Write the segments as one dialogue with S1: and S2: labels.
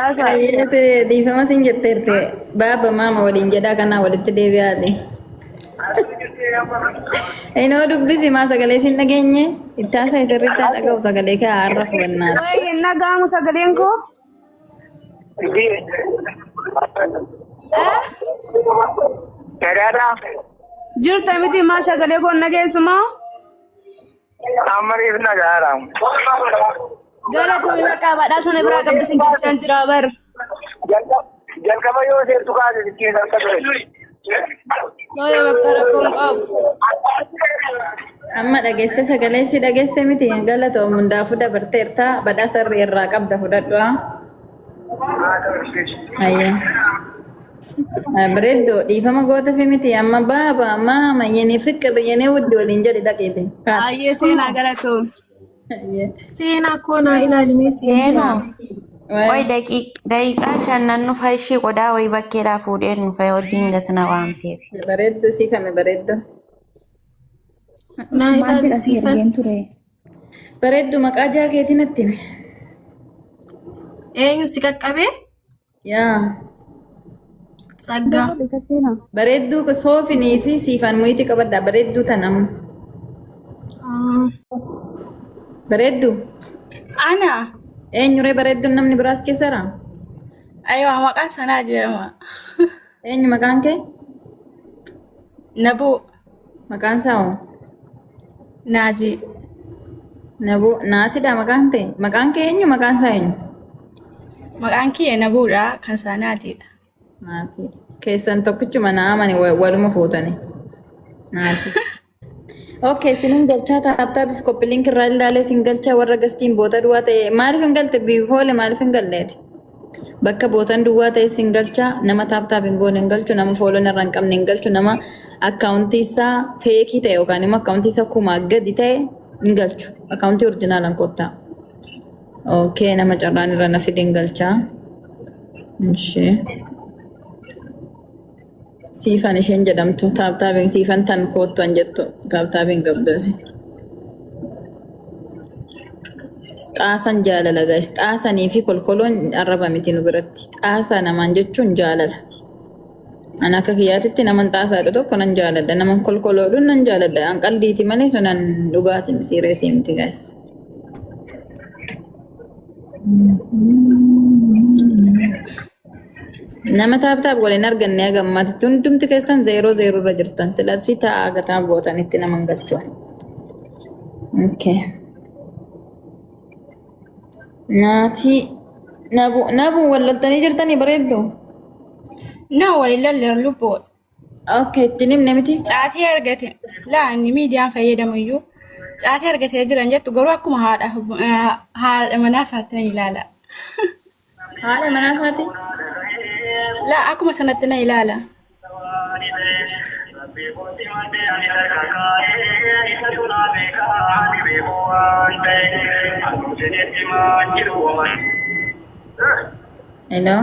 S1: Asa.
S2: Ayyee se dhiifama sin jetteerte baaba maama waliin jedhaa kanaa walitti deebi'aate. Inoo dubbisi maa sagalee sin dhageenye ittaasa isirritti haa dhaga'u sagalee kee haa har'a fugannaati.
S1: Wai nagamu sagalenko? Eh?
S3: Kadada
S1: Jirta miti ma sagale ko nageessuma?
S3: amariif nagaadha.
S1: Galatumi bakka badhaa sana biraa qabdisin jechaan jira bar.
S3: Jalqaba yoo seertu kaase ittiin harka ture.
S1: Tooya bakka rakkoon qabu.
S2: Amma dhageesse sagalee si dhageesse miti galatoomu hundaafuu dabarteerta badhaa sarri irraa qabda fudhadhu haa. Ayyee. Bareeddoo dhiifama goota fi miti amma baaba maama yenee fiqqir yenee wuddi waliin jedhi dhaqiite.
S1: Ayyee seenaa galatoom.
S4: Seenaa koonaa ilaalimee seenaa.
S5: Oi daqiiqaa shannan nufa ishee qodaa wayii bakkeedhaa fuudhee nufa wajjin gatna waan ta'eef.
S2: Bareedduu si kame bareedduu.
S4: Naa ilaalisiifan.
S2: Bareedduu maqaa jaakeetii natti hime.
S4: Eenyu si qaqqabee?
S2: Yaa.
S4: Saggaa.
S2: Bareedduu soofinii fi siifan muyitii qabaddaa bareedduu tanamu. Bareedduu.
S4: Ana.
S2: Eenyuree bareedduun namni biraas keessa jira?
S4: Aywa maqaan sanaa jedhama.
S2: Eenyu maqaan kee?
S4: Nabuu.
S2: Maqaan isaa hoo?
S4: Naajii.
S2: Nabuu naatidha maqaan ta'e. Maqaan kee eenyu maqaan isaa eenyu?
S4: Maqaan kiyya Nabuudha kan isaa Naatiidha.
S2: Naati. Keessan tokkichuma na amani waluma fuutani. Naati. Okay, sinin galchaa taaptaa bif koppiliin kirraa ilaalee sin galchaa warra gastiin boota duwwaa ta'e maaliif hin galte biifoole maaliif hin galleeti? Bakka bootan duwwaa ta'e sin galchaa nama taaptaa hin goone hin galchu nama fooloon irra hin qabne hin galchu nama akkaawuntii isaa feekii ta'e yookaan immoo akkaawuntii isaa kumaa gadi ta'e hin galchu. Akkaawuntii orjinaalan kottaa. Okay, nama carraan irra na fide hin galchaa. Ishee. Siifan isheen jedhamtu taaptaabiin siifan tan koottuan jettu taaptaabiin qabdoosi. Xaasan jaalala guys. Xaasanii fi kolkoloon arraba miti nu biratti. Xaasaa namaan jechuun jaalala. Ani akka kiyyaatitti naman xaasaadha tokko nan jaaladha. Naman kolkoloodhuun nan jaaladha. An qaldiiti malee sunan dhugaatii sireesii miti guys. Nama taaptaaf waliin arganne gammaatti hundumti keessan 00 irra jirtan silasi ta'a gataa gootanitti naman galchuu. Okay. Nabu walloltanii jirtanii bareeddu.
S4: No walillee lubboo.
S2: Okay, itti nimne miti.
S4: Caatii argate. Laa inni miidiyaan fayyadamuyyuu. Caatii argatee jiran jettu garuu akkuma haadha manaa isaatti na ilaala.
S2: Haadha manaa isaati?
S4: Laa akkuma sanatti na ilaala.
S2: Hello?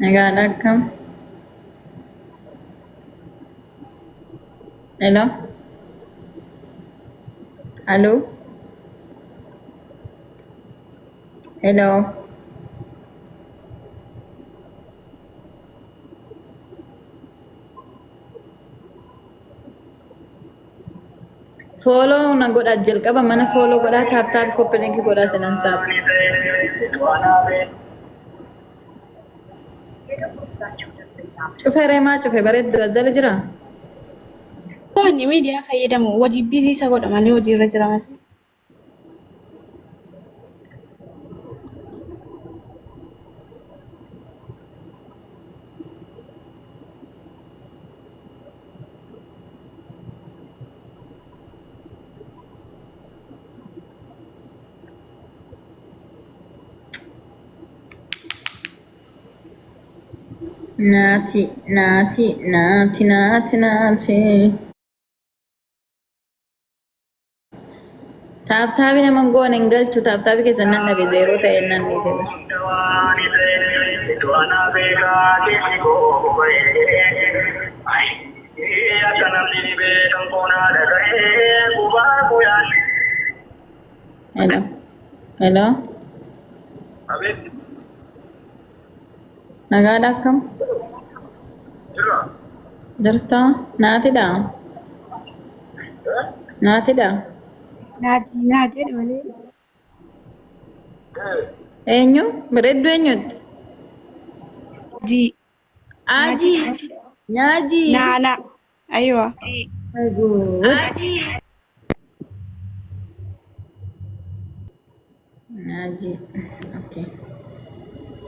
S2: Nagaadha akkam? Hello? Hello? Hello? Follow na godha jalqaba mana follow godha taap koppiliin godha sinan saab. Cufee reemaa cufee bareeddu jala jira.
S4: Inni miidiyaan fayyadamu wajji bizii isa godha malee hojii irra jira malee.
S2: Naati. Taaptaabii nama goone hin galchu taaptaabii keessan nan dhabe zeeroo ta'e nan dhiise. Hello. Hello? Nagaadha akkam? Jirtaa? Naatidha? Naatidha?
S4: Naati malee.
S2: Eenyu? Bareedduu eenyutti?
S4: Ji.
S2: Aajii. Nyaajii.
S4: Naana. Aywa.
S2: Nyaajii. Okay.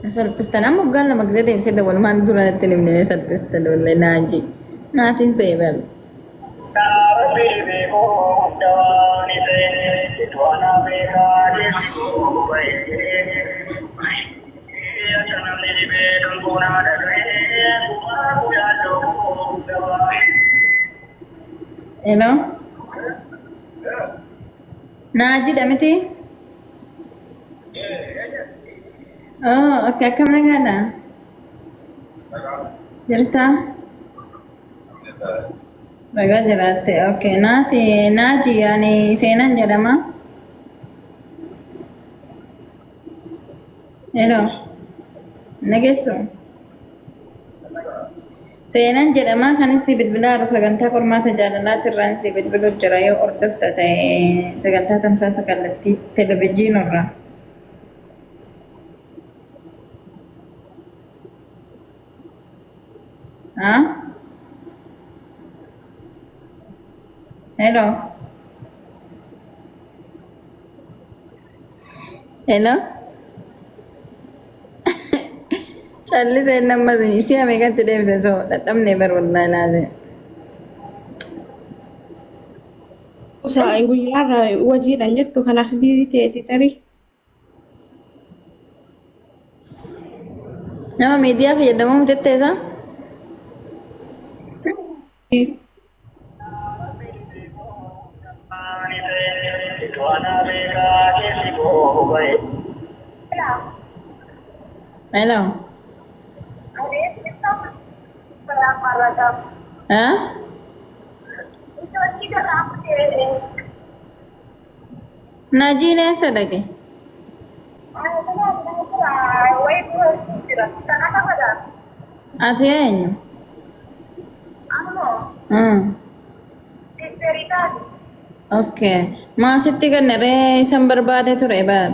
S2: Salphistan amma waggaan lama gisee deemsee walumaan dura natti hin himne salphistan wallee naajii. Naatiin ta'e bal. Hello? Naajiidha miti? Oh, okay. Akkam nagaadha? Jirtaa? Bagaa jiraatte. Okay. Naaji ani seenan jedhama. Hello? Nageessu? Seenan jedhama kanis si bilbilaaru sagantaa qormaata jaalalaati irraan si bilbiluu jira yoo hordofta ta'e sagantaa tamsaasa kallattii televezyiinii. Huh? Hello? Hello? Charlie said numbers and see I make it today so that I'm never would lie.
S4: Usa guyyaarra wajiidhaan jettu kanaaf biiziteeti tarii.
S2: Nama miidiyaa fayyadamuun tetteessa? Hello? Huh? Najine sadake. Ati eenyu? Okay. Maasitti kannaree isan barbaade ture baar.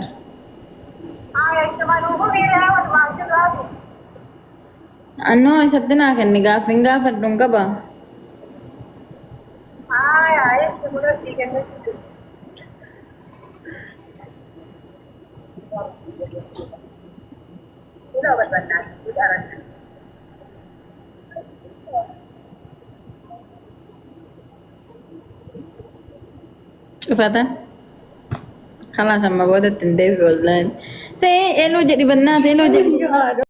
S2: Annoo isatti naa kenni gaaffiin gaafadhuun qaba. Cufatan? Kalaan sama boodatti hin deebisu wallaan. See eloo jedhi bannaa eloo jedhi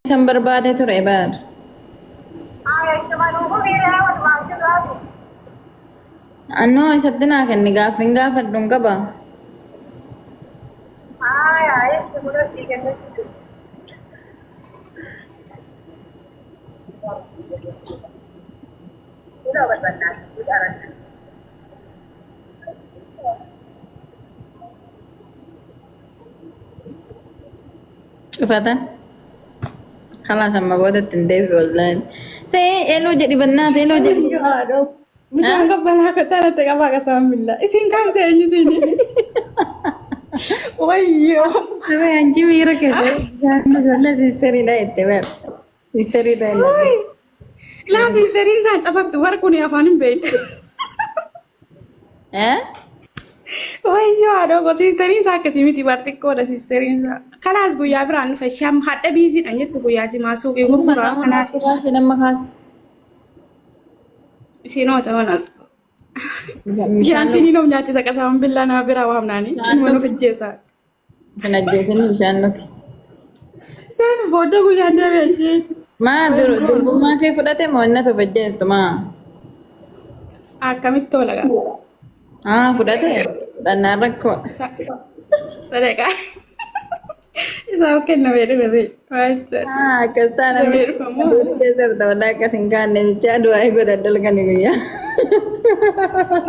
S2: isan barbaade ture baar. Annoo isatti naa kenni gaaffiin gaafadhuun qaba. Cufatan? Kalaan sama boodatti hin deebisu wallaan. See eloo jedhi bannaa eloo jedhi.
S4: Bishaan qabbanaa akka taanatti qabaa qasaan billaa. Isin kam ta'eenyu isin? Wayyoo.
S2: Sabay anji miira keessa jaanni jolla sisteriidha itti bar. Sisteriidha inni.
S4: Laa sisteriin isaan cafattu warquu ni afaan hin beektu. Wayyoo haadhoo ko sisteriin isaa akkasii miti xiqqoodha sisteriin isaa. Kalaas guyyaa biraan dhufe sham hadha biiziidhaan jettu guyyaa jimaa suuqii gurguraa kanaaf. Isinoota manas. Bishaan siinii nom nyaachisa qasaan billaa nama biraa waamnaani. Ilma nu fijjeessaa.
S2: Kan ajjeesanii bishaan nuti.
S4: Seen booda guyyaan deebi'e ishee.
S2: Maa durbummaa kee fudhate moo inni tokko fajjeestu maa?
S4: Akkamitti tola gaa?
S2: Fudhate fudhannaan rakkoo.
S4: Sadeeqaa. Isaaf kennamee dhufate.
S2: Akkas taana durii keessa irra ta'uu akkas hin kaanne bichaa du'aa godha dalgani guyyaa.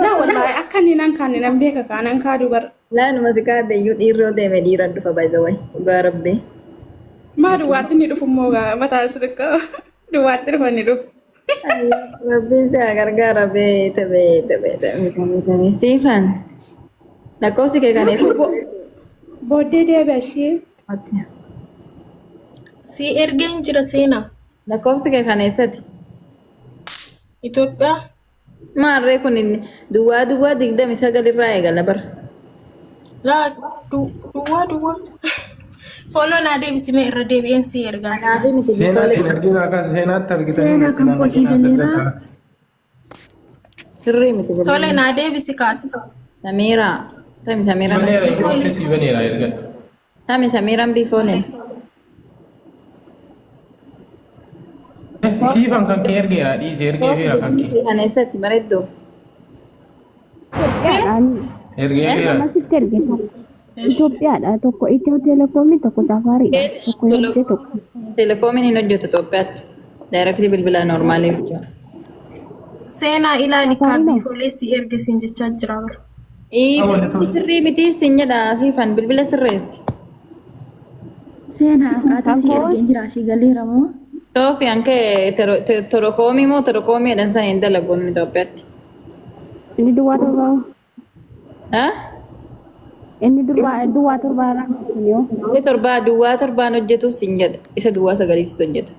S4: لا والله أكني نان نبيك كان كادو بر
S2: لا أنا مسكات ديوت إيرو دي مدير الدفا باي ذا واي وقا ربي
S4: ما دواتني دو فموغا ما تعرفك دواتني فني دو
S2: ربي ساقر قا ربي تبي سيفان لا كوسي كي كان
S4: بودي دي بشي
S2: اوكي
S1: Si ergeen jira seenaa.
S2: لا كوسي كي كان يساتي
S1: Itoophiyaa.
S2: ما ريكون إني دوا ديك دمي ساقر الرأي قال بر
S1: Laa duwwaa. Follow naa deebisime irra deebi'een si ergaan.
S2: أنا أبي مثل
S3: Seenaa hin argina akka seenaatti argitan.
S6: Seenaa kan kosii galeeraa.
S2: سري مثل
S1: Tole naa deebisi kaatu.
S2: سميرة تامي سميرة
S3: Baneera ijoollee si baneera erga.
S2: تامي سميرة بيفولين
S3: Siifan kan kee ergeera dhiise ergeefeera kan kee.
S2: كان يساتي مريدو
S3: Ergeefeera.
S6: Masitti ergisa. Itoophiyaadha tokko Itiyoo Telekoomii tokko Safaariidha. Tokko ergee tokko.
S2: تليكومين هنا توبيات دايركتلي بالبلا نورمالي بجا
S1: Seenaa ilaali kaabbiifolee si ergisiin jechaa jira bara.
S2: سري متي سنجدا سيفان بالبلا سريس
S6: Seenaa akkaataa si ergeen jira asii galeera moo?
S2: توفي أنك تروكومي مو تروكومي دنسان يندلقون توبيات
S6: Inni duwwaa torbaa.
S2: ها
S6: Inni duwwaa torbaa yoo.
S2: إيه تربا تربا نجتو سنجد إسا دوا سغالي سنجد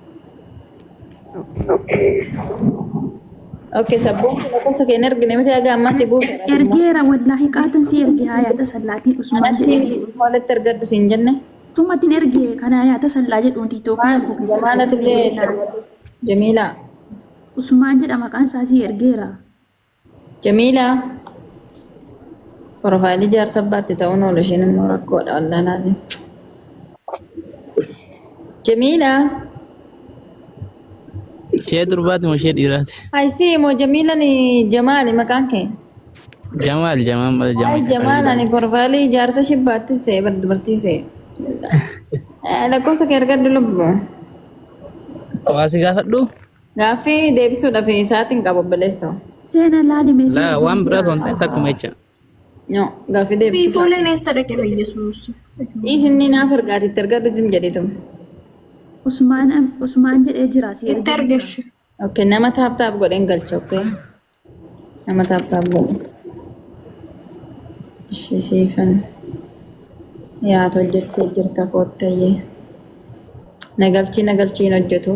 S2: أوكي سبون كلا كسا كينر جنمت يا جماعة سبوك
S6: Ergeera wallaahi qaatan si ergee hayaata sallaatiin Usmaan jedhee.
S2: مالت ترقد سنجنة
S6: Tummatiin ergee kan hayaata sallaa jedhuun Itoophiyaa koo keessatti.
S2: مالت اللي جميلة
S6: Usmaan jedha maqaan isaa si ergeera.
S2: جميلة بروفايلي جار سبات تاون ولا شيء مركو ولا لازم جميلة
S7: شيء دربات وشيء ديرات
S2: هاي سي مو جميلة ني جمالي مكانك
S7: جمال
S2: هاي جمال أنا بروفايلي جار سشبات سي برتي سي بسم الله لا كوسا كيرجع دلوب
S7: واسي قافدو
S2: غافي ديبسو دافي ساتين كابو بلسو
S6: Seenaa laali meeshaa.
S7: لا وان براد وان تكم ايش
S2: نو غافي ديبسو
S1: Biifoleen eessa dhaqe Yesuus.
S2: إيشني نافر قاتي ترقد جم جديتم
S6: Usmaan jedhee jira si
S1: Itti
S6: ergee.
S1: ergeessu.
S2: اوكي نما تاب godhen galcha okay nama taap godhe ishisiifan yaata hojjettee jirta koottayyee nagalchiin hojjetu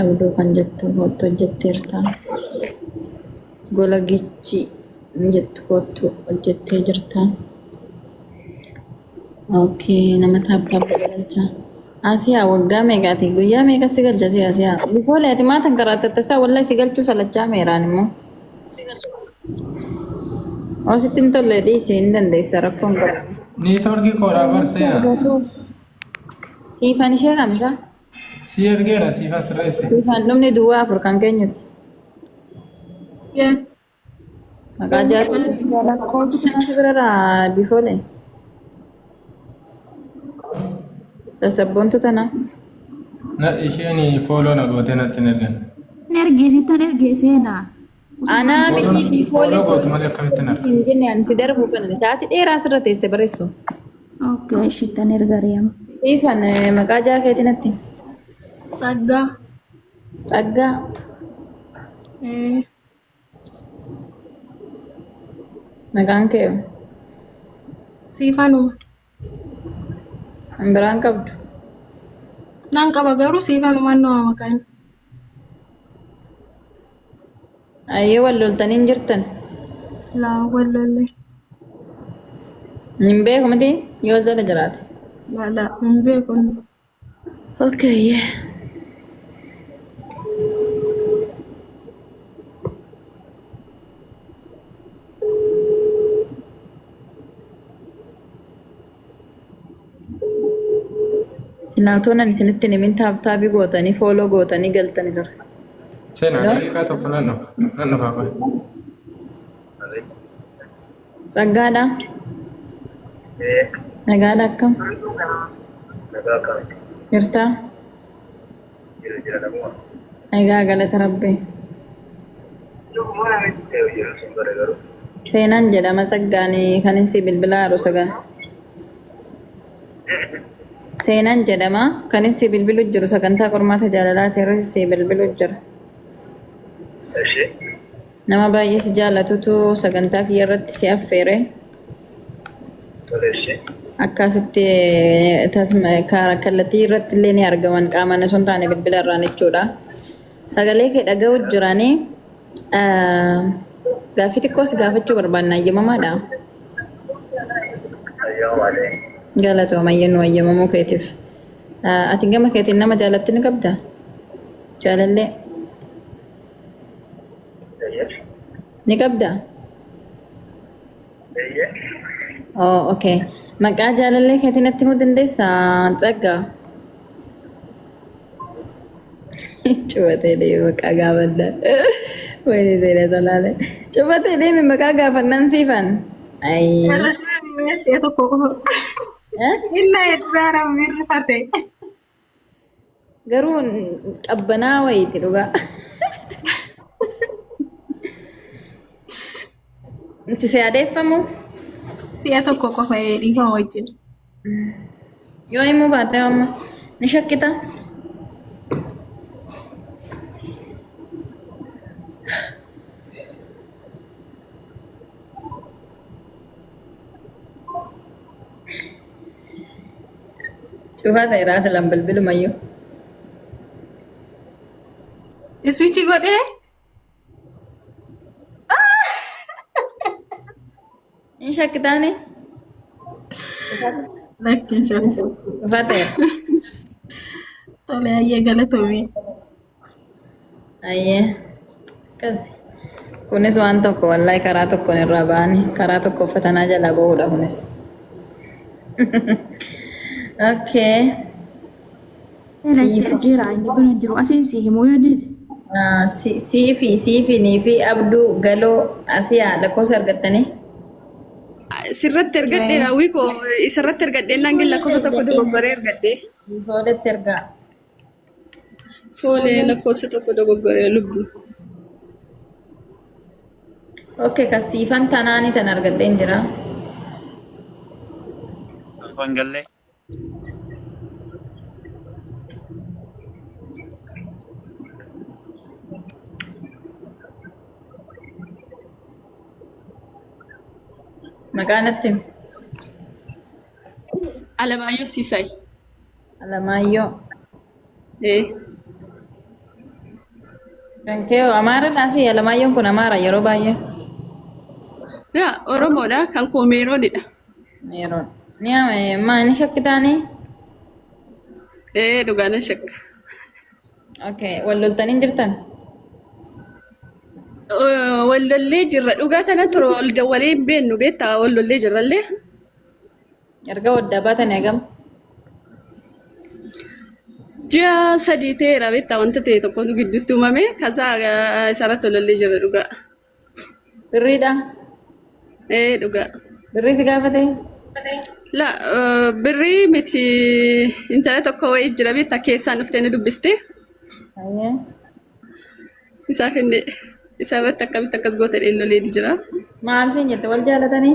S2: abduu kan jettu kootta hojjetteerta gola gichi jettu koottu hojjettee jirta okay nama taap galcha Asia waggaa meeqaati guyyaa meeqa si galcha si Asia bifoolee ati maatan karaatatta isaa wallahi si galchuu salachaa meeraan immoo oositti hin tolle dhiisii hin dandeessa rakkoon qaba
S3: Neetwoorkii koodhaa barseera.
S2: siifan ishee kamisa
S3: Si ergeera siifan sirreesse.
S2: siifan dhumni duwwaa afur kan keenyutti maqaa jaarsi birarraa bifoolee tasabboontu tana
S3: Na isheen fooloo na gootee natti hin ergan.
S6: Ergee sittan ergee seenaa.
S2: anaa biyyi bifoolee
S3: Fooloo gootu malee akkamitti hin argan.
S2: siin jenne ani si darbuuf sa'aatii dheeraa asirra teesse barreessu
S6: Okay, shittan erga reema.
S2: siifan maqaa jaakeetii natti
S1: Saggaa.
S2: Saggaa maqaan kee
S1: Siifanuma.
S2: an biraan qabdu
S1: Naan qaba garuu siifanumaan nama maqaan.
S2: ayyee wal loltanii hin jirtan
S1: Laa wallollee.
S2: hin beeku miti yoo zala jiraate
S1: Laa hin beekun.
S2: okay Silaatoon isinitti nimin taaptaabii gootanii fooloo gootanii galtanii ture.
S3: Seenaa daqiiqaa tokko nan dhufaa qoy.
S2: Saggaadha. Nagaadha akkam? Jirtaa? Nagaa galata rabbii. Seenaan jedhama saggaanii kan inni si bilbilaa jiru sagan. Seenaan jedhama kan inni si bilbilu jiru sagantaa qormaata jaalalaati irratti si bilbilu jira. Nama baay'ee si jaallatutu sagantaa kiyya irratti si affeere. Akkasitti kallattii irratti illee ni argaman qaamaan osoo hin taane bilbila irraan jechuudha. Sagalee kee dhaga'u jiranii gaaffii xiqqoo si gaafachuu barbaanna ayyamamaadha. Galatooma ayyannu ayyamamuu keetiif. Ati gama keetiin nama jaalatti ni qabda? Jaalallee? Ni qabda? Oh, okay. Maqaa jaalallee keetiin natti himuu dandeessaa? Tsaggaa? Cubatee deemi maqaa gaafadha. Wayini seenaa tolaale. Cubatee deemi maqaa gaafannaan siifan. Ayyi.
S1: Siya tokko qofa. Inna irraa ramee rifate.
S2: Garuu qabbanaa wayiiti dhugaa. Itti si adeeffamu?
S1: Siya tokko qofa dhiifama wajjin.
S2: Yoo himuu baate amma ni shakkita? Cufaa ta'eeraa silaan bilbilumayyuu.
S1: Iswichi godhee?
S2: Ni shakkitaani?
S1: Lakkin shakku.
S2: Cufaa ta'eera.
S1: Tole ayyee galatoomii.
S2: Ayyee. Akkasi. Kunis waan tokko wallahi karaa tokkoon irraa ba'anii karaa tokko uffatanaa jalaa ba'uudha kunis. Okay.
S6: Jira inni bira jiru asiin si himuu yaadde.
S2: Siifinii fi abduu galoo asii haadha koos argattanii?
S4: Sirratti ergadhee raawwii koo isarratti ergadhee nangin lakkoofsa tokko dogoggoree ergadhee.
S2: Soodatti ergaa.
S4: Soolee lakkoofsa tokko dogoggoree lubbu.
S2: Okay, kasiifan tanaanii tan argadheen jira.
S8: Wangalee.
S2: Maqaan natti himi?
S4: Alamaayyoo Siisay.
S2: Alamaayyoo.
S4: Eh.
S2: Kan kee Amaaraadhaa si Alamaayyoon kun Amaara yeroo baay'ee.
S4: Yaa Oromoodha kan koo Meeroonidha.
S2: Meeroon. Ni shakkitaanii?
S4: Dhugaana shakka.
S2: Okay, wal loltanii jirtan?
S4: Wallollee jirra dhugaa tana ture wal dawwalee hin beennu beektaa wallollee jirrallee.
S2: Erga waddaa baatan eegam?
S4: Ji'a sadii ta'eera beektaa wanta ta'e tokkotu gidduutti uumame kasaa isarratti wallollee jirra dhugaa.
S2: Birriidha?
S4: Dhugaa.
S2: Birrii si gaafatee?
S4: La birrii miti intala tokko wayii jira beektaa keessaan dhuftee ni dubbiste.
S2: Ayyee.
S4: Isaaf inni isarratti akkamitti akkas goota dheellolee jira.
S2: Maal siin jette wal jaalatanii?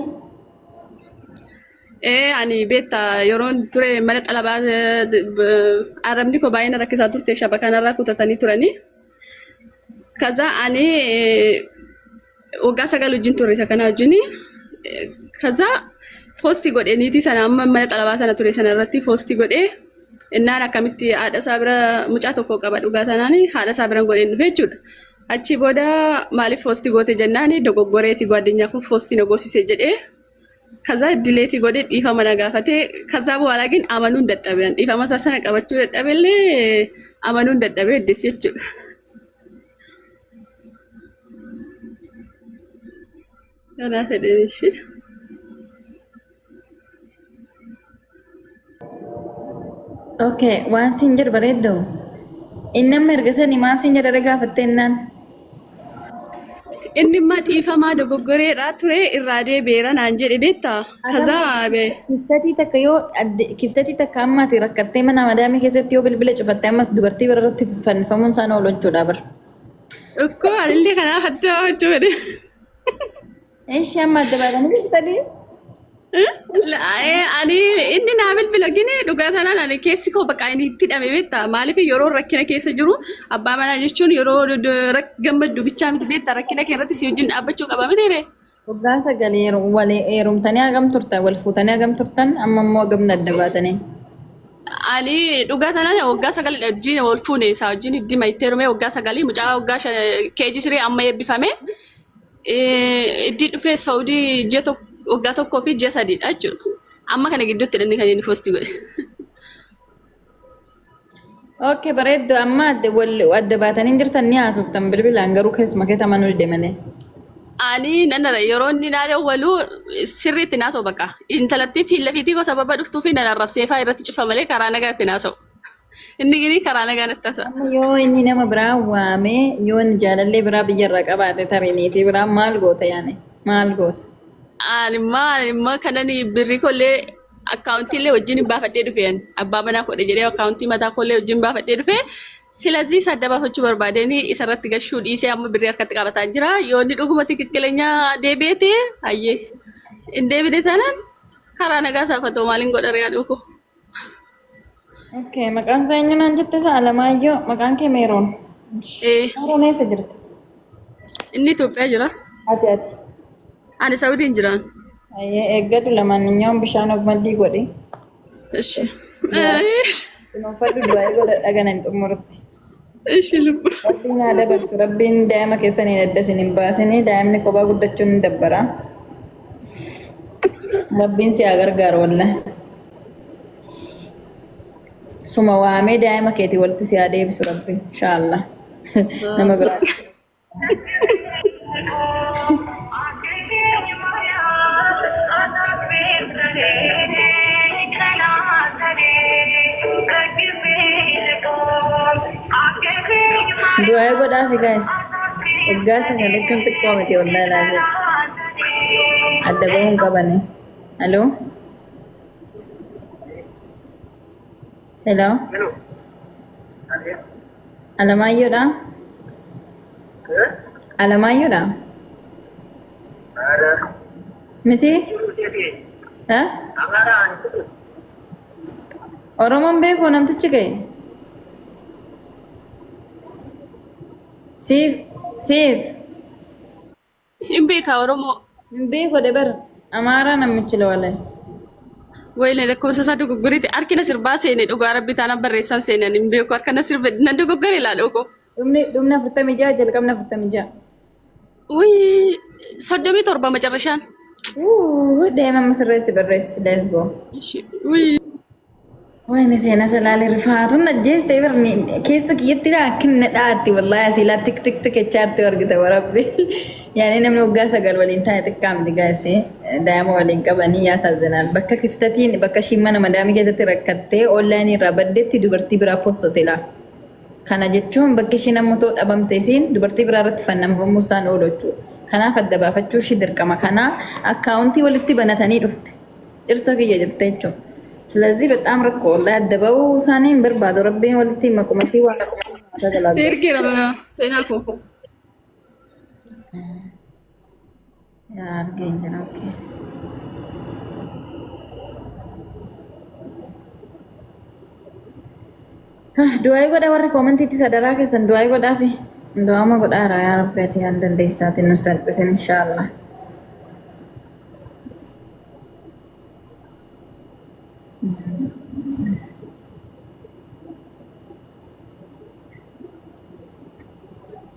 S4: Ani beektaa yeroon ture mana xalabaa arabni koo baay'ina rakkisaa turte shabakanarraa kutatanii turanii. Kaza ani waggaa 9 wajjin turre isa kana wajjin. Kaza poostii godhee niitii sana amma mana xalabaa sana ture sana irratti poostii godhee innaan akkamitti haadha isaa bira mucaa tokko qaba dhugaa tanaan haadha isaa bira godhee dhufe jechuudha. Achi booda maaliif poostii goote jennaan dogoggoreeti ጓደኛው kun poostii nagoosise jedhee kaza dileetii godhee dhiifama na gaafatee kaza booda ግን amanuun dadhabeen dhiifama isaa sana qabachuu dadhabeellee amanuun dadhabee eddees jechuudha. Kana fedhee ishee.
S2: Okay, waan siin jedhu bareedduu. Inni amma erga sanii maal siin jedhare gaafattee innaan?
S4: Inni immoo dhiifamaa dogoggoreedhaa ture irraa deebi'eera naan jedhe beektaa. Kazaa
S2: Kiftatii takka ammaati rakkattee mana madaamii keessatti yoo bilbila cufattee ammas dubartii birarratti fannifamuun isaan oolu jechuudha bara.
S4: Okkoo anillee kanaaf adda jechuudha.
S2: Eeshi amma adda baatanii jirtanii?
S4: Ani inni naa bilbila gini dhugaa tanaan ani keessi koo bakka inni itti hidhame beektaa maaliif yeroo rakkina keessa jiru abbaa manaa jechuun yeroo gammadu bichaa miti beektaa rakkina kee irratti si wajjin dhaabbachuu qaba miti.
S2: Waggaa sagalii wal heerumtanii hagam turtan wal fuutanii hagam turtan amma immoo hagamna adda baatanii.
S4: Ani dhugaa tanaan waggaa sagalii wajjin wal fuune isaa wajjin iddima itti heerumee waggaa sagalii mucaa waggaa keejii siree amma eebbifame iddii dhufee Saawudii ji'a waggaa tokkoo fi ji'a sadiidha jechuudha. Amma kana gidduutti dhanni kan inni foosti godhe.
S2: Okay bareeddu amma adda baatanii jirtan ni haasoftan bilbilaan garuu keessuma keessa manuu deemanii.
S4: Ani nanara yeroo inni naannoo waluu sirriitti naasoo bakka intalatti fi lafiitii gosa babba dhuftuu fi nan arrabsee fa'aa irratti cifa malee karaa nagaatti naasoo. Inni gini karaa nagaa natti taasa.
S2: Yoo inni nama biraa waamee yoo inni jaalallee biraa biyyarraa qabaate tariiniitii biraa maal goota yaane maal goota?
S4: Animma kanani birrii kollee akkaawuntiilee wajjin baafadhee dhufeen abbaa manaa kodhe jedhee akkaawuntii mataa kollee wajjin baafadhee dhufee silazii sadda baafachuu barbaadanii isarratti gashuu dhiisee amma birrii harkatti qabataa jira yoo inni dhuguma tikkileenya deebi'eete hayyee hin deebine taanaan karaa nagaa saafatoo maaliin godha re'aa dhufu.
S2: Okay maqaan isaa eenyunaan jette isaa Alamaayyoo maqaan kee Meeroon. Meeroon eessa jirta?
S4: Inni Itoophiyaa jira.
S2: Ati.
S4: Ani Saawudiin jiraan.
S2: Eeggatu lamaaniyyaan bishaan of maddii godhe.
S4: Eshi.
S2: Dhuunfatti du'aa godha dhagana hin xumurutti.
S4: Eshi lubbu.
S2: Rabbiin haa dabarsu. Rabbiin daa'ima keessanii adda isin hin baasini. Daa'imni kophaa guddachuun ni dabbara. Rabbiin si haa gargaaru wallahi. Suma waamee daa'ima keetii walitti si haa deebisu rabbiin. Inshaallah. Nama biraa. Du'aa godhaafi guys. Waggaa sagalachuun xiqqoo miti wallahi laazim. Adda bahuun qabani. Hello? Hello? Alamaayyoodha? Alamaayyoodha? Miti? Oromoon beeku namtichi ka'e? Siif?
S4: Hin beekaa Oromoo.
S2: Hin beeku dabar Amaaraa namichi lawale.
S4: Wayne lakkoofsa isaa dogoggoriiti harkina sirbaa seene dhugaa rabbi taana barreessaan seenan hin beeku harkana sirba nan dogoggore ilaala oko.
S2: Dhumni 46 jalqabni 46.
S4: Wii 37 macarrashaan.
S2: Deema masirreessi barreessi let's go.
S4: Wii.
S2: Wayne seena salaale rifaatuun ajjeeste birni keessa kiyyatti akkinna dhaatti wallahi asila tik tik tik chaatti wargita warabbi. Yaani namni waggaa sagal waliin taa'e xiqqaamti gaasee daa'ima waliin qabanii yaasaazinaan bakka kiftatiin bakka shimmana madaamii keessatti rakkattee onlaayinii irraa baddeetti dubartii biraa postote laa. Kana jechuun bakki ishii namoota dhabamte isiin dubartii biraa irratti fannifamuu isaan oolu jechuudha. Kanaaf adda baafachuu ishii dirqama. Kanaa akkaawuntii walitti banatanii dhufte. Dhirsa kiyya jette jechuudha. ስለዚህ በጣም ረኮ ላይ አደባው ሳኔን በርባዶ ረቤን ወልቲ መቆመሲ ዋና ተገላለ
S4: Ergira seenaa koo.
S2: ያ አርገኝ ኦኬ ዱአይ ጎዳ ወር ኮሜንት ቲ ሰደራ ከሰን ዱአይ ጎዳ ፊ ዱአማ ጎዳ ራ ያ ረቤት ያንደን ደይሳት እንሰልብስ ኢንሻአላህ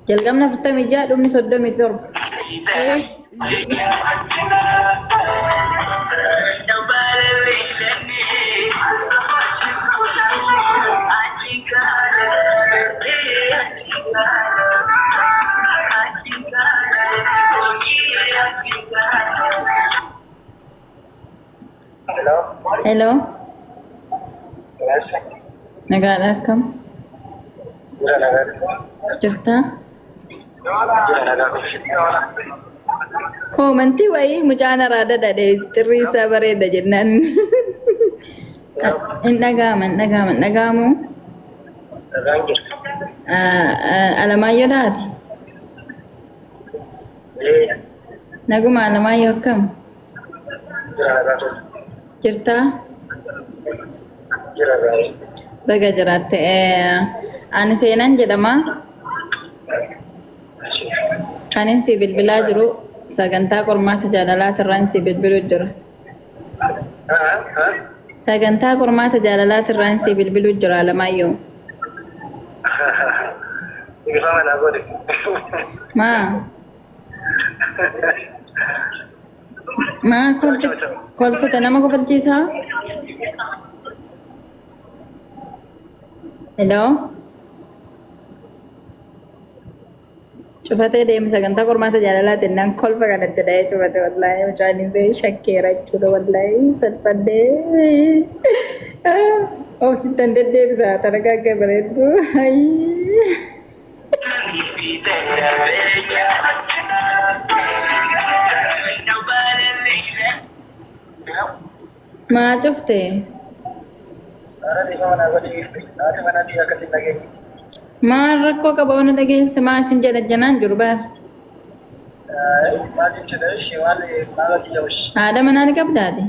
S2: Jalqabna 46 dhumni 37. Hello. Nagaadha akkam? Jirtaa? Komantii wayii mucaan araada dhadhe xirri isaa bareeda jennaan. Hin dhagaamu. Alamaayyoo dhaati. Naguma Alamaayyoo akkam? Jirtaa? Baga jiraatte. Ani seenan jedhama. Kanin si bilbilaa jiru sagantaa qormaata jaalalaatirraan si bilbiluu jira. Sagantaa qormaata jaalalaatirraan si bilbiluu jira Alamaayyoo. Maa kolfita nama kofalchiisaa? Hello? Cufatee deemi sagantaa qormaata jaalalaatiin nan kolfa kanatti dhahee cufate wallaahi mucaan hin beeku shakkeera jechuudha wallaahi salphadhee. Oofsittan deddeebisaa taragaa akka bareeddu. Maa cuftee? Maal rakkoo qaba waan dhageesse maa isin jedhan jiru baar. Haadha manaa ni qabdaati.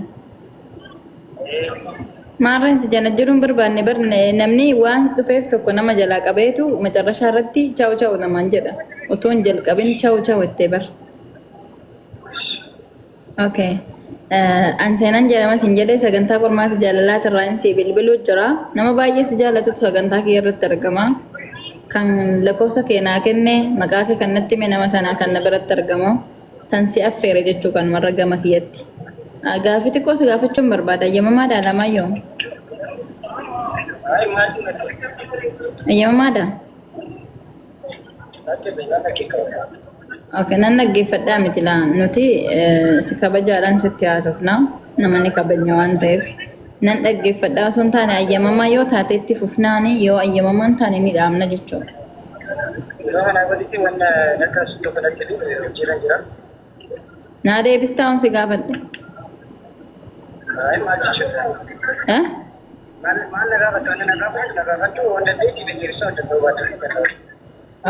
S2: Maarreen si jana jiruun barbaanne barne namni waan dhufeef tokko nama jalaa qabeetu macarrashaa irratti chaa'u chaa'u namaan jedha. Otoo hin jalqabin chaa'u chaa'u ittee bar. Okay. An seenan jedhama sin jedhee sagantaa qormaata jaalalaatirraan si bilbiluu jira. Nama baay'ee si jaallatutu sagantaa kee irratti argama. Kan lakkoofsa keenaa kenne maqaa kee kannatti hime nama sanaa kan na biratti argamu. Tan si affeere jechuu kan warra gama kiyyatti. Gaaffii xiqqoo si gaafachuun barbaada. Ayyamamaadha Alamaayyoo? Ayyamamaadha? Okay, nan dhaggeeffadhaa miti laa nuti si kabajaadhaan sitti haasofna namni kabajna waan ta'eef nan dhaggeeffadhaa osoo hin taane ayyamamaa yoo taate itti fufnaani yoo ayyamamaa hin taane ni dhaabna jechuudha. Naa deebistaa on si gaafadhe.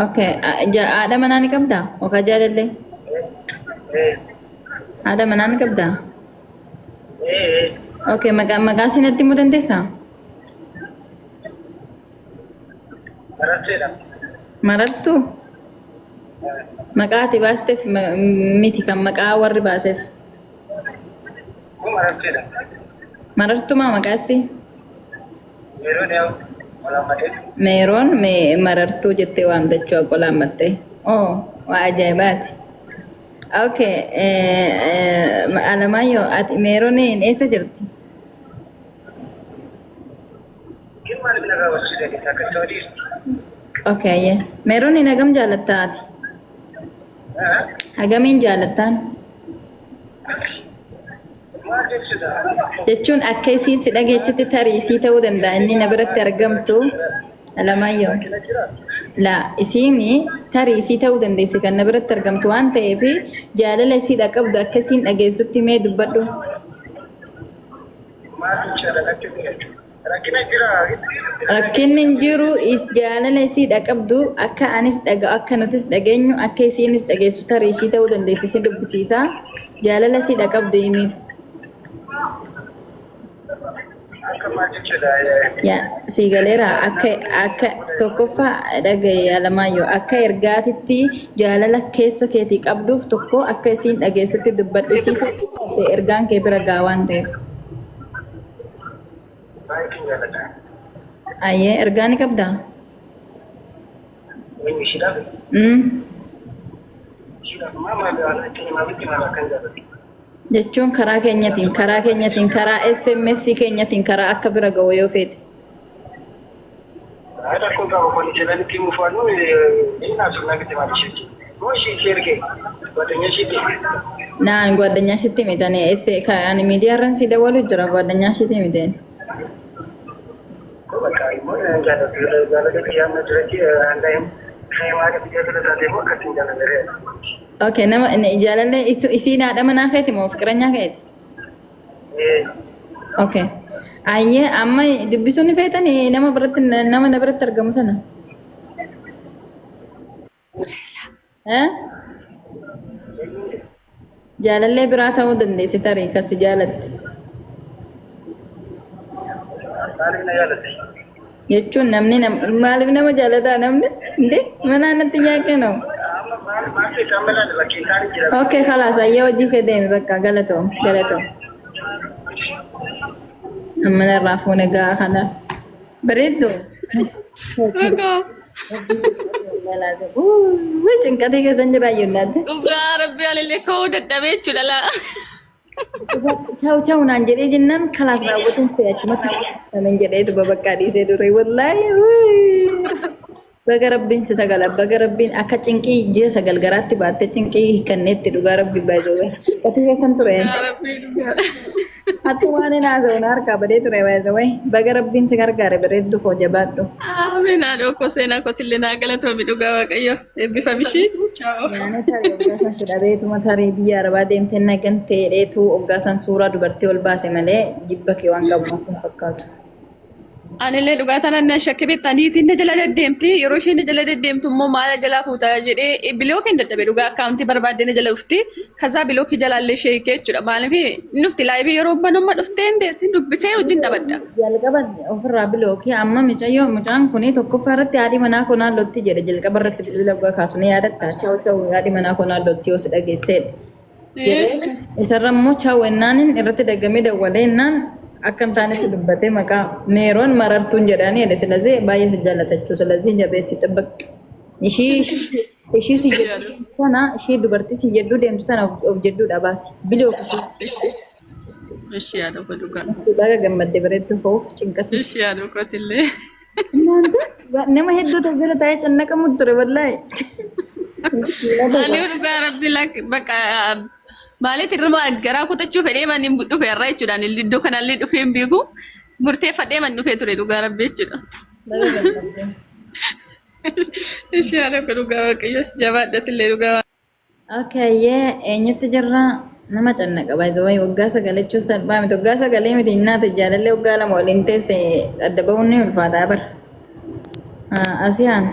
S2: Okay, ada mana ni kabda? Oka jalalle. Ada mana ni kabda? Okay, maga sinatti mo dentesa? Marattu. Maga ati baastef miti kan maga warri baasef. Marattu ma magasi? Meeroon marartuu jettee waamtachuu qolaamatte. Oh, waa ajaa'ibaati. Okay, Alamaayyoo ati meeroon eessa jirti? Okay, meeroon hagam jaalattaa ati? Hagamiin jaalattaan? Jechuun akka isiin si dhageechutti tarii ta'uu danda'a inni na biratti argamtu Alamaayyoo. La isiin tarii ta'uu dandeessi kan na biratti argamtu waan ta'eef jaalala isiidha qabdu akka isiin dhageessutti mee dubbadhu. Rakkinni hin jiru jaalala isiidha qabdu akka anis akka nutis dhageenyu akka isiinis dhageessu tarii ta'uu dandeessi si dubbisiisa jaalala isiidha qabdu himiif. Ya, si galera akka tokkoffaa dhagaye Alamaayyoo akka ergaatitti jaalala keessa keetii qabduuf tokko akka isiin dhageessutti dubbadhu isiisa ergaan kee bira gaa waan ta'eef. Ayyee ergaa ni qabdaa? Jechuun karaa keenyatiin karaa SMS keenyatiin karaa akka bira ga'u yoo feete. Naan ጓደኛሽ ትምታኔ እሴ ካን ሚዲያ ራን ሲደወሉ ጅራ ጓደኛሽ ትምታኔ Okay, nama jalalle isi na ada mana khaiti mau fikranya khaiti. Okay. Ayye amma dubbisuni feeta ni nama na biratti argamu sana. Jaalallee biraa ta'uu dandeessi tarii kasi jaalatte. Jechuun namni maaliif nama jaalataa namni? Inde mana natti yaaqanoo. Okay, خلاص ayyee hojii kee deemi bakka galatoom. Amma narraa fuune gaa kanas. Bareeddu. Cinkatee keessan jira iyyuu
S4: Dhugaa rabbi alillee ka'uu dadhabee jechuudha laa.
S2: Ciao naan jedhee jennaan kalaas raawwatuun fe'achumatti namin jedheetu babakkaa dhiisee ture wallaahi. Baga rabbiin si tagala baga rabbiin akka cinqii ji'a sagal garaatti baattee cinqii kanneetti dhugaa rabbi baay'ee qatii keessan ture. Ati waan hin haasa'uun harkaa badee ture baay'ee baga rabbiin si gargaare bareeddu koo jabaadhu.
S4: Ameen haadha okkoo seenaa kootillee naa galatoomi dhugaa waaqayyo eebbifamishii. Ciao.
S2: Yaani tarii oggaasan si dhabeetuma tarii biyya arabaa deemtee nagantee dheetu oggaasan suuraa dubartii ol baase malee jibba kee waan qabu kun fakkaatu.
S4: Anillee dhugaa tanaan na shakke beektaa niitiin na jala deddeemti yeroo isheen na jala deddeemtu immoo maala jalaa fuuta jedhee bilookii hin dadhabe dhugaa akkaawuntii barbaaddee na jala dhufti kazaa bilookii jalaallee ishee hiikee jechuudha maaliif nufti laayibii yeroo banamma dhuftee hin deessin dubbisee wajjin taphadha.
S2: Jalqaba ofirraa bilookii amma mucaan kuni tokkoffaa irratti haadhi manaa konaan lotti jedhe jalqaba irratti bilbila guddaa kaasu ni yaadatta chaa'u haadhi manaa konaan lotti yoo si dhageessedha. Isarra immoo chaa'u ennaan irratti dagamee dawwalee ennaan akan taanetti dubbatee maqaa meeroon marartuun jedhanii jedhe silazee baay'ee si jaallatachuu silazee jabeessi xibbaq ishii si jedhu kana ishii dubartii si jedhu deemtu tana of jedhuudha baasi bilookii
S4: Ishee yaada okkoo dhugaa.
S2: baga gammadde bareeddu fa'uuf cinqatu.
S4: Ishee yaada okkootillee.
S2: Nama hedduu tajaajila taa'ee cannaqamu ture wallaahi.
S4: Ani dhugaa rabbi bakka maaliif irraa garaa kutachuu fedhee man hin dhufe irraa jechuudhaan iddoo kanallee dhufee hin beeku murteeffadhee man dhufee ture dhugaa rabbi jechuudha. Ishee yaada okkoo dhugaa waaqayyo jabaadhatillee dhugaa.
S2: Akayyee eenyusi jirra nama cannaqa baay'ee waggaa sagalachuun salphaa miti waggaa sagalee miti innaata jaalallee waggaa lama waliin teesse adda ba'uun ni ulfaataa bara. Asiyaan.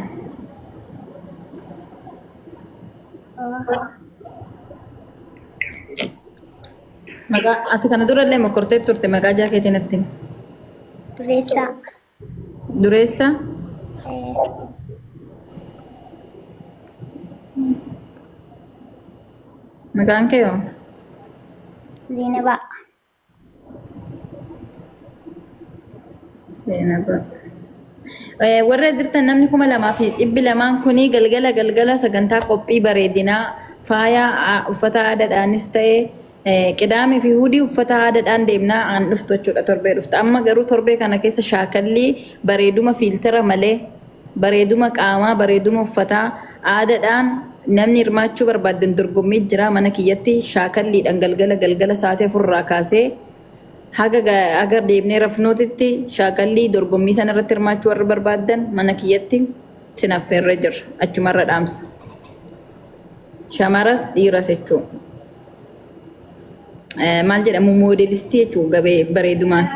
S2: Maqaa ati kana durallee mokkortee turte maqaa jaakeetiin ittiin.
S8: Dureessa.
S2: Dureessa. Maqaan kee hoo?
S8: Zeenabaa.
S2: Warra jirtan namni 2,200 kuni galgala sagantaa qophii bareedinaa faaya uffata aadaadhaanis ta'ee qidaamii fi hudii uffata aadaadhaan deemnaa aan dhuftu jechuudha torbee dhufta. Amma garuu torbee kana keessa shaakallii bareeduma fiiltara malee bareeduma qaamaa bareeduma uffataa aadaadhaan namni hirmaachuu barbaadan dorgommii jira mana kiyyatti shaakalliidhaan galgala sa'aatii 4 kaasee haga deemnee rafnuutitti shaakallii dorgommii sana irratti hirmaachuu warra barbaadan mana kiyyatti sinaffeerra jira achumarra dhaamsa. Shamaras dhiiras jechuun maal jedhamu moodelistii jechuun gabee bareedumaan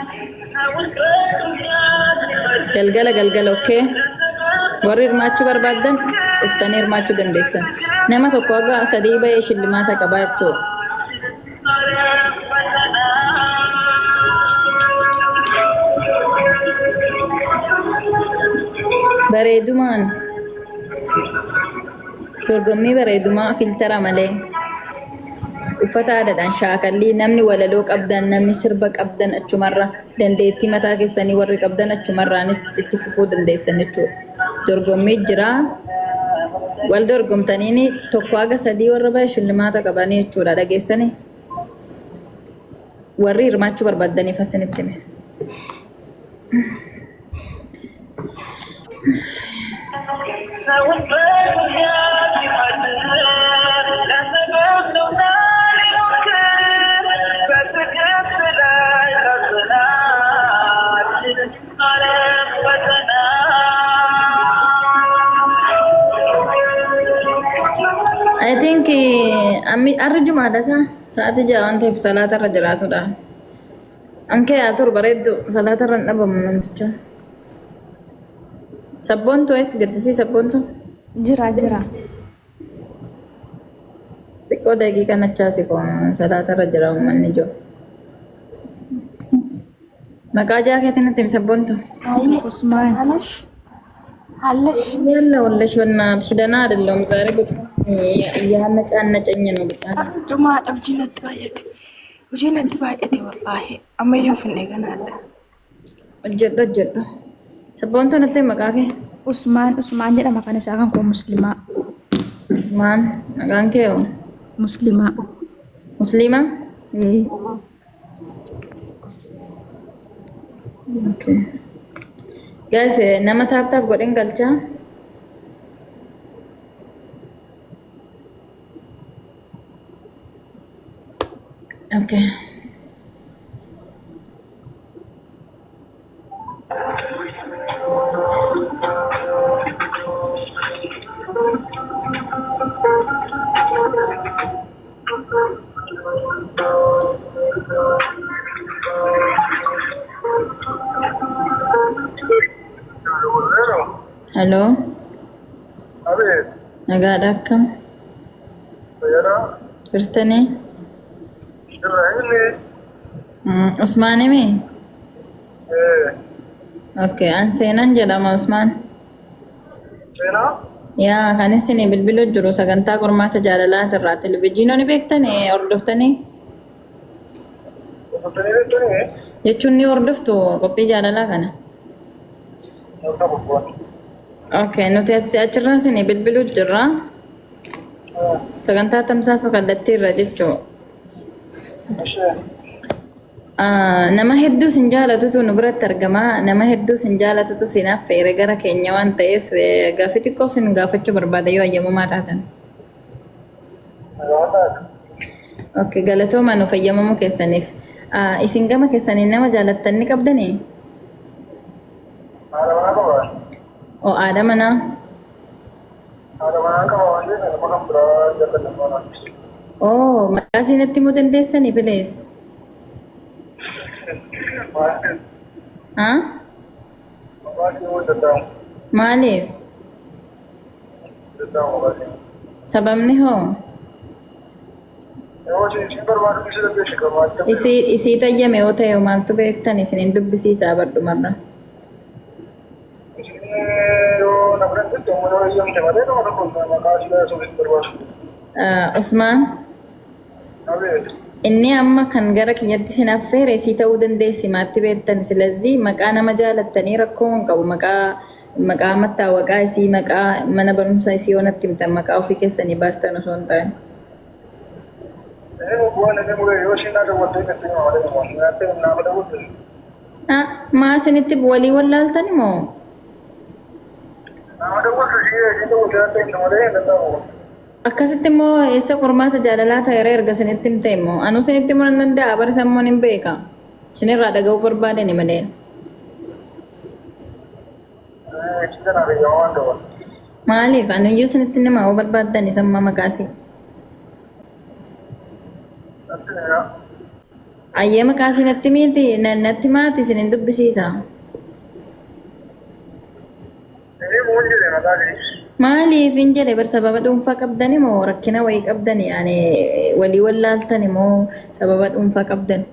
S2: galgala okkee warri hirmaachuu barbaadan dhuftanii hirmaachuu dandeessan. Nama tokko haga 3 bahee shillimaata qabaa jechuudha. Bareedumaan dorgommii bareedumaa filtara malee uffata aadaadhaan shaakallii namni walaloo qabdan namni sirba qabdan achumarra dandeettii mataa keessanii warri qabdan achumarraanis itti fufuu dandeessan jechuudha. Dorgommii jira wal dorgomtaniin tokko haga 3 warra baay'ee shillimaata qabanii jechuudha dhageessanii warri hirmaachuu barbaadaniif asinitti hime. I think arra jumaadha sa'aatii 6 waan ta'eef salaata irra jiraatudha. Anke yaa tur bareeddu salaata irra hin dhabamu namticha. Sabboontu eessa jirti sabboontu?
S6: Jira.
S2: xiqqoo daqiiqa nachaasi kun salaatarra jira uummanni jiru. Maqaa jaakeetiin itti sabboontu.
S6: Usman.
S2: Yalla wallahi በእናትሽ ደህና አይደለሁም ዛሬ በጣም እያነጫነጨኝ ነው በጣም
S9: Jumaa dhabjinatti baay'ate. Hojiinatti baay'ate wallaahi. Ammayyuu finne ganaadha.
S2: hojjedhu sabboontu natti maqaa kee
S6: Usman jedhama kan isaa kan koo muslimaa.
S2: maan maqaan kee hoo
S6: Muslimaa.
S2: musliima okay guys nama taap godhin galchaa okay hello
S3: Abis,
S2: nagaadha akkam
S3: Sayara,
S2: jirtanii
S3: Shirahini,
S2: usmaanimi okay an seenan jedhama usmaan
S3: Sena,
S2: yaa kan isin bilbiluu jiru sagantaa qormaata jaalalaati irraa televizyiinoo ni beektanii hordoftanii
S3: Tani,
S2: jechuun ni hordoftu qophii jaalalaa kana okay nuti achirraa isin bilbiluu jirra sagantaa tamsaasa kallattii irra jechuu nama hedduu sin jaalatutu nu biratti argama nama hedduu sin jaalatutu sin affeere gara keenya waan ta'eef gaaffii xiqqoo sin gaafachuu barbaada yoo ayyamumaa taatan okay galatooma nuuf ayyamamuu keessaniif isin gama keessaniin nama jaalattan ni qabdanii oo aada manaa oo maqaa siinatti himuu dandeessanii bilees maaliif sababni hoo isii tayyame yoo ta'e maaltu beektan isinin dubbisiisaa badhumarra Usmaan inni amma kan gara kiyyatti sin affeere isii ta'uu dandeessi maatti beektan silazii maqaa nama jaalattanii rakkoo hin qabu maqaa mattaawaqaa isii maqaa mana barumsaa isii onatti himtan maqaa ofii keessanii baastan osoo hin ta'in maa isinitti walii wallaaltani moo akkasitti immoo eessa qormaata jaalalaa ta'eera erga isinitti himte immoo anuu isinitti himuu nan danda'a bari sammuun hin beeka isinirraa dhaga'uu barbaadani malee maaliif anuyyuu isinitti hima oo barbaaddani samma maqaasi ayyee maqaasi natti miti natti maati isinin dubbisiisa maaliif hin jedhe bar sababa dhuunfaa qabdani moo rakkina wayii qabdani yaani walii wallaaltani moo sababa dhuunfaa qabdani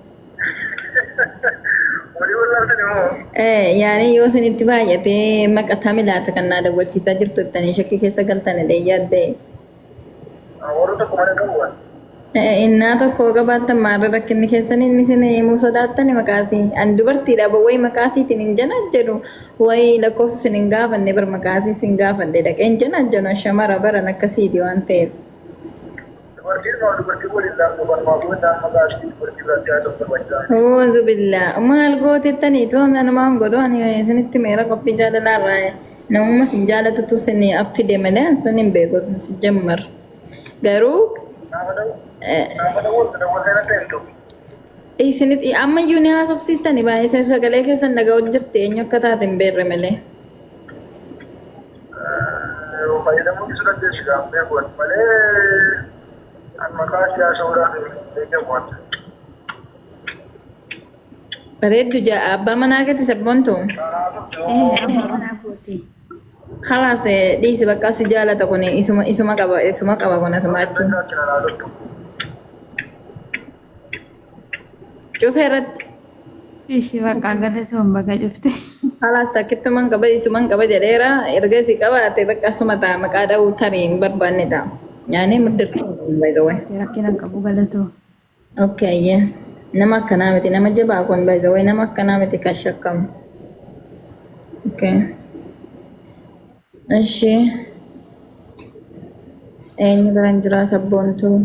S2: yaani yoo isinitti baay'atee maqataa milaata kan naa dawwalchiisaa jirtu jettanii shakkii keessa galtani leeyyaadde innaa tokko qabaattan maarra rakkinni keessan inni isin himuu sodaattani maqaasii an dubartiidha bawwai maqaasiitiin hin jana jedhu wayi lakkoofsa isin hin gaafanne bar maqaasii isin gaafanne dhaqee hin jana jedhu shamara baran akkasiiti waan ta'eef. Uuzu billaa maal gootettanii toon anumaan godhu ani isinitti meera qophii jaalalaarraa namuma sin jaalatutu isin affide malee isin hin beeku isin si jammar garuu isinit ammayyuu ni haasofsiistani baay'ee sagalee keessan dhaga'u jirti eenyu akka taate hin beerre malee. Bareeddu abbaa manaa keetti sabboontu.
S6: Abbaa manaa kooti.
S2: خلاص ديسي بقى سجالة تكوني اسمها قبا كنا سمعتو شوفي رد
S6: Ishi bakka galatoon baga cufte.
S2: خلاص تاكدت من قبا اسمها قبا جديرة ارجسي قبا تبقى سمتا مقادا وترين برباني دا يعني مدرت باي ذا واي
S6: Rakkinaan qabu galatoo.
S2: اوكي نما كنامتي نما جبا كون باي ذا واي نما كنامتي كشكم اوكي ماشي ايني برانجرا سبونتو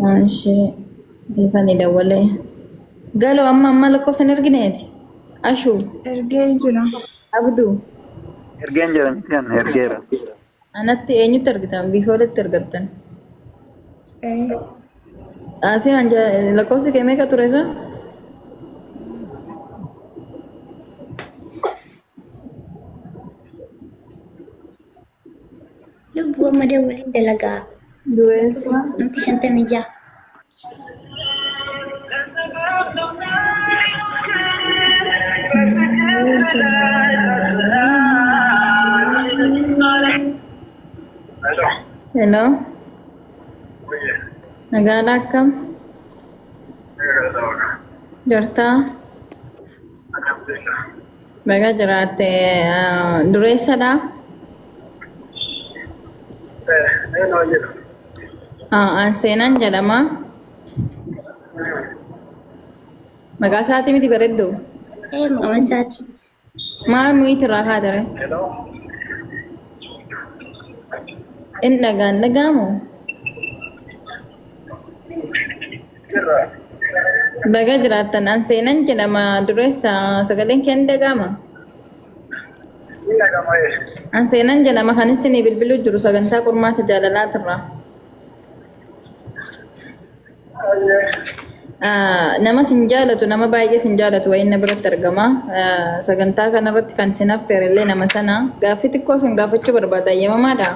S2: ماشي سيفاني دولي قالوا أما لكو سنرجنيتي أشو
S9: Ergeen jira.
S2: أبدو
S3: Ergeen jiran kan ergeera.
S2: أنا أيني ترجتان بيفور ترجتان أسي أنجا لكو سكيمة كتوريسا
S8: Lubu amma dai waliin dalagaa.
S2: دويسا
S8: Namti 56.
S2: hello نقال كم جرتا بقى جرات دريسا دا سينان جدما مقا ساتي متي بردو
S8: Maqaman isaati.
S2: ما ميت راها دري إن لقان لقامو بقى جراتن أن سينان جدما دريسا سقلين كن لقاما أن سينان جدما خانسيني بالبلو جرو سقنتا قرما تجاللات الرا nama sin jaalatu nama baay'ee sin jaalatu wayin na biratti argama sagantaa kana irratti kan sin affeerellee nama sana gaaffii xiqqoo sin gaafachuu barbaada ayyamamaadha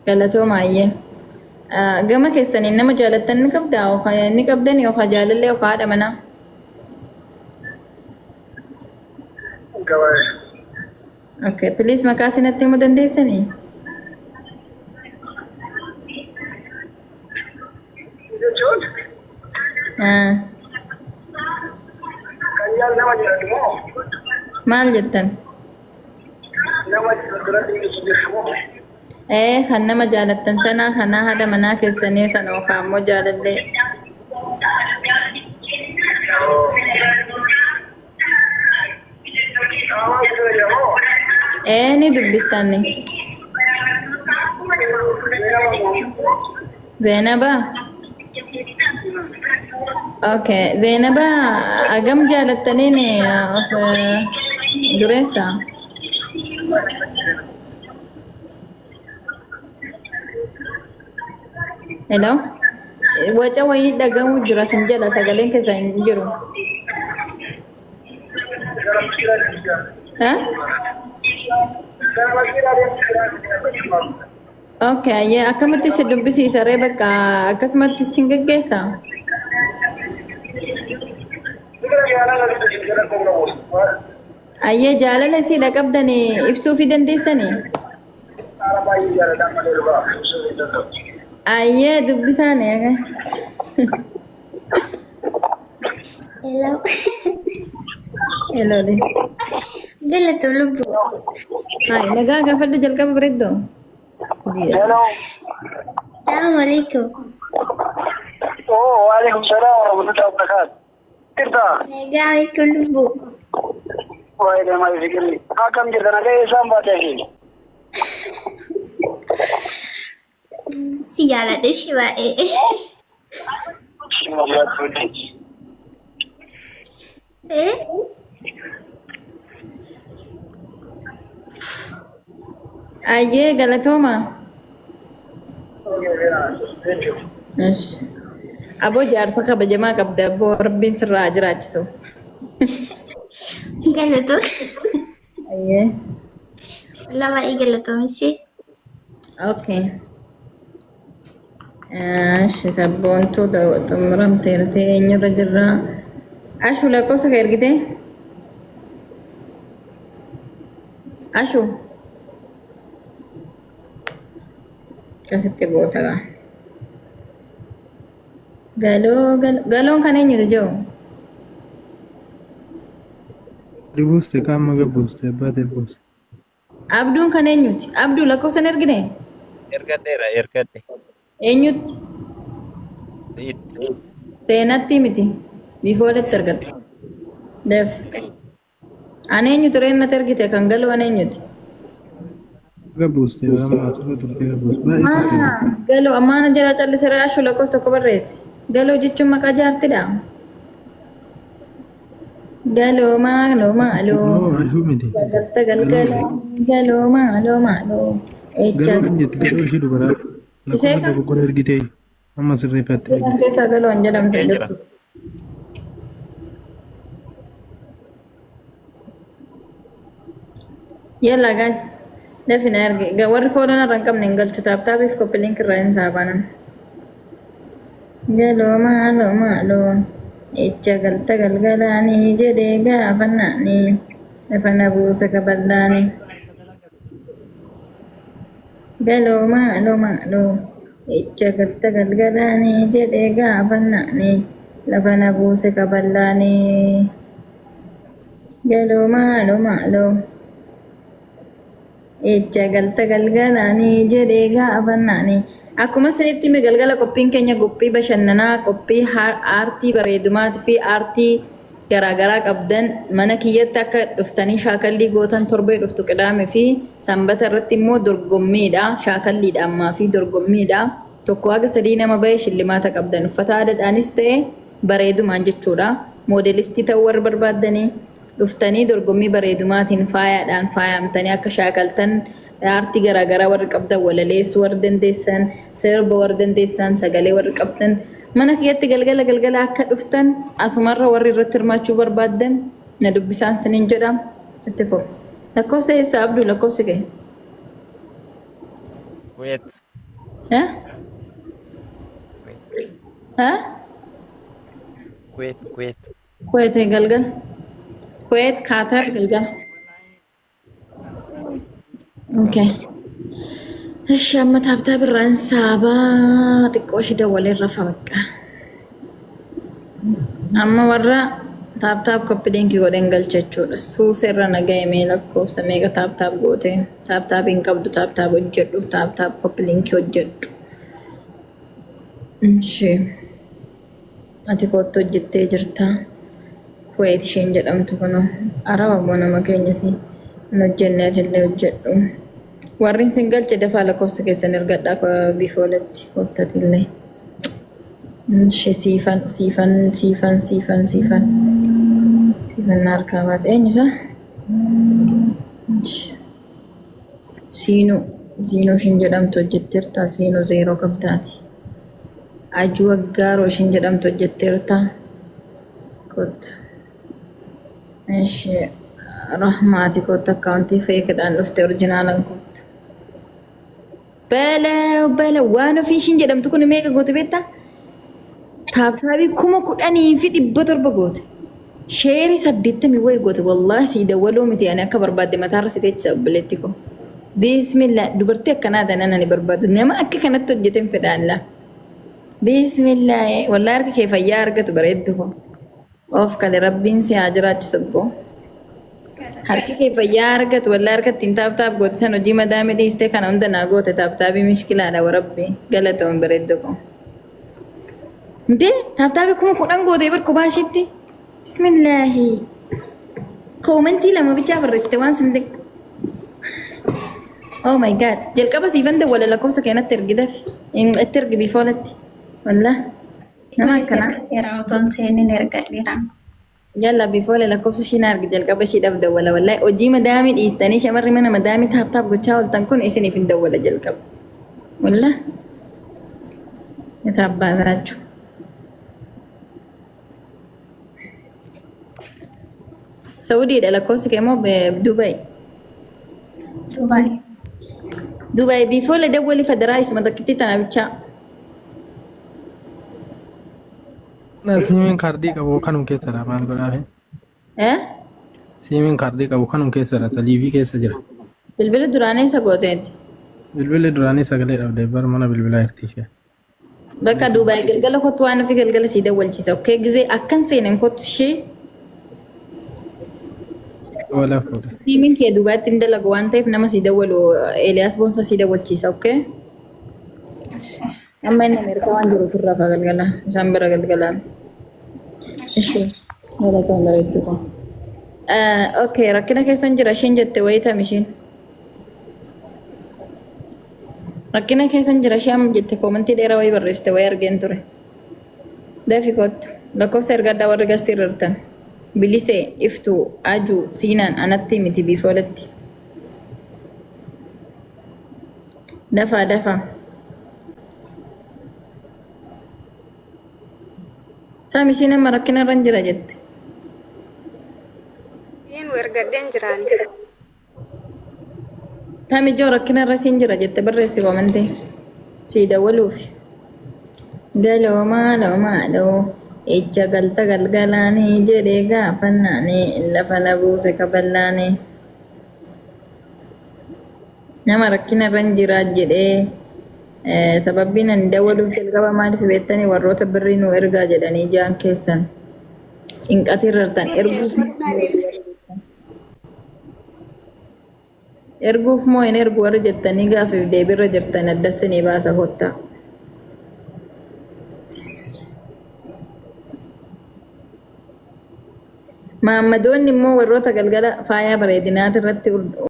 S2: galatooma ayyee gama keessaniin nama jaalattan ni qabdaa ni qabdan yookaan jaalallee yookaan haadha manaa okay please maqaa sinatti himuu dandeessanii maal jettan kan nama jaalattan sana kana haadha manaa keessanii sana yookaan immoo jaalallee ni dubbistanni Zainaba okay Zainaba agam jaalattaniin dureessa hello waca wayii dhagahu jira sin jala sagaleen keessa hin jiru okay ya akkamatti si dubbisiisa ree bakka akkasumatti sin geggeessa ayyee jaalala isiidha qabdanii ibsuu fi dandeessanii ayyee dubbisaan
S8: Hello.
S2: hello de
S8: Galatoo lubu.
S2: hai nagaa gaafadhu jalqaba bareeddoo
S3: Hello.
S8: Assalamualaikum.
S3: Oh, waalaikumsalam warahmatullahi wabarakatuh. Tirta.
S8: Assalamualaikum lubu.
S3: Waalaikumsalam fikri. Akam jirta naga isam baate shi.
S8: Si jaaladhe shi baay'ee.
S2: ayyee galatooma እሺ አቦ ጃርሳ ከበጀማ ቀብደ አቦ ረቢን ስራ ጅራችሱ
S8: Galatoo.
S2: አየ
S8: Walaa baay'ee galatoomi.
S2: ኦኬ እሺ ሰቦንቱ ጥምረም ቴርቴ ኝረ ጅራ Ashu lakkoofsa kee ergitee? Ashu akkasitti goota gaa. Galoon kan eenyutu jiru?
S10: Dibuuste qaama gabbuuste baatee buuste.
S2: Abduun kan eenyuti? Abduu lakkoofsa hin ergine?
S11: Ergadhe.
S2: Eenyutti?
S11: Siit.
S2: Seenatti miti. Bifooletti ergatte. Def. Ani eenyutu reennatti ergite kan galoo ani eenyuti?
S10: Gabbuuste amma asirra turte gabbuuste. Baay'ee turte.
S2: Galoo ammaana jala callisee Ashu lakkoofsa tokko barreessi. Galoo jechuun maqaa jaartidha. Galoo maaloo maaloo.
S10: Ashuu miti.
S2: Galta galgaloo. Galoo maaloo maaloo.
S10: Galoo kan jette galoo ishee dubaraa. Lakkoofsa tokko qola ergitee amma sirreeffatte.
S2: Isaan keessaa galoo hin jedhamte jirtu. Yalla guys. Dafina erge. Warri foolana irra hin qabne hin galchu taaptaabiif koppiliink irraa hin saabanan. Galoo maaloo maaloo. Echa galta galgalaanii jedhee gaafannaanii lafa na buusa kaballaanii. Galoo maaloo maaloo. Echa galta galgalaanii jedhee gaafannaanii lafa na buusa kaballaanii. Galoo maaloo maaloo. Echa galta galgalaanii jedhee gaafannaanii. Akkuma isinitti hime galgala qophiin keenya qophii bashannanaa, qophii aartii bareedumaatii fi aartii garaagaraa qabdan mana kiyyatti akka dhuftanii shaakallii gootan torbee dhuftu qidaame fi sanbata irratti immoo dorgommiidha. Shaakalliidha ammaa fi dorgommiidha. Tokko haga sadii nama bahee shillimaata qabdan uffata aadaadhaanis ta'e bareedumaan jechuudha. Moodelistii ta'uu warra barbaaddanii dhuftanii dorgommii bareedumaatiin faayaadhaan faayamtanii akka shaakaltan aartii garaagaraa warri qabdan walaleessuu warri dandeessan sirba warri dandeessan sagalee warri qabdan mana kiyyatti galgala akka dhuftan asumarra warri irratti hirmaachuu barbaaddan na dubbisaan siniin jedha itti fufu. Lakkoofsa eessa Abduu lakkoofsi kee?
S11: Kuwait.
S2: Kuwait galgal. Kuwait Qatar galgal. Okay. እሺ አመት ሀብታብ ራንሳባ ጥቆሽ ደወለ ረፈበቃ አማ ወራ ታብታብ ኮፒሊንክ ጎደን ገልቸቹ እሱ ሰራ ነገ የሜለኮ ሰሜጋ ታብታብ ጎቴ ታብታብን ቀብዱ ታብታብ ወጀዱ ታብታብ ኮፒሊንክ ወጀዱ እሺ አቲ ኮቶ ጅቴ ጅርታ ኩዌት ሸን ጀደምቱ ኮኖ አረባ ቦነ መከኘሲ ነጀነት ለወጀዱ warrin singal jedha faala kosa keessan ergadhaa bifooletti kottatillee siifan harkaa baate eenyusa siinuu ishin jedhamtu hojjetteerta siinuu zeeroo qabdaati ajuu aggaaroo ishin jedhamtu hojjetteerta kotta rahmaati kotta akkaawuntii feekadhaan dhufte orjinaalan kotta Bala waan ofiishin jedhamtu kun meeqa goote beektaa? Taabtaabii 10,700 goote. Sheerii 80 wayi goote wallahi si dawwaloo miti ani akka barbaadde mataarra si teechisa obboleetti ko. Bismillah dubartii akkanaa tanan ani barbaadu nama akka kanatti hojjeten fedhaalla. Bismillah wallahi harka kee fayyaa argatu bareeddu ko. Of kale rabbiin si haa jiraachisu obbo. Harki kee fayyaa argatu wallahi harkatti hin taabtaab goote san hojii madaame dhiistee kana hunda naa goote taabtaabii mishkilaadha warabbi galatoon bareeddu ko. Nde taabtaabii 10,000 goote barko baashitti. Bismillahi. Koomentii lama bichaa barreessite waan sin dhiqu. Oh my god. Jalqaba siifan dawwala lakkoofsa keenatti ergidafi. Itti ergi bifoolatti. Wallahi. Nama akkanaa.
S8: Yeroo otoon seenin ergadheera.
S2: Yalla bifoole lakkoofsa ishiin argi jalqaba ishiidhaaf dawwala wallahi hojii madaamii dhiistanii shamarri mana madaamii taaptaap gochaa ooltan kun isiniif hin dawwala jalqaba wallahi yataabbaataachu Saudiidha lakkoofsi kee moo Dubai bifoole dawwali federaa isuma takkitti tana bichaa
S10: Siimiin kaardii qabu kanum keessadha maal godhaafi? Siimiin kaardii qabu kanum keessadha saliivii keessa jira.
S2: Bilbila duraanii isa gooteeti.
S10: Bilbilli duraanii sagalee dhabdee bar mana bilbilaa jirti ishee.
S2: Bakka Duubaay galgala kottu waan fi galgala sii dawwalchiisa. Okkee gizee akkan seenan kottu ishee.
S10: Wala fuudhe.
S2: Siimiin kee Duubaatti hin dalagu waan ta'eef nama sii dawwalu Eeliyaas Boonsa sii dawwalchiisa. Okkee. Amma inni Ameerikaa waan jiruuf irraa faa galgala. Isaan bira galgalaan. Ishee. Wala ta'an bareeddu kun. Okay, rakkina keessan jira isheen jette wayitam isheen. Rakkina keessan jira ishee amma jette koomantii dheeraa wayii barreessite wayii argeen ture. Dafii kottu lakkoofsa ergaddaa warri gastii irratti bilisee iftuu ajuu siinaan anatti miti biifoolatti. Dafaa dafaa. Taam isheen amma rakkina irra jira jette.
S12: Ergadeen jiraan.
S2: Taam ijoo rakkina irra siin jira jette barreessi koomantee. Sii dawwaluuf. Galoomaa loomaadhoo ija galta galgalaanii jedhee gaafannaanii lafa na buuse kaballaanii. Nama rakkina irra jira jedhee sababbiin ani dawwaluuf jalqaba maaliif beektanii warroota birrii nu ergaa jedhanii jaan keessan. Cinqatii irrartan erguuf moo hin ergu warri jettanii gaafiif deebirra jirtan addassinii baasa kottaa. Maammadoonni immoo warroota galgala faayaa bareedinaati irratti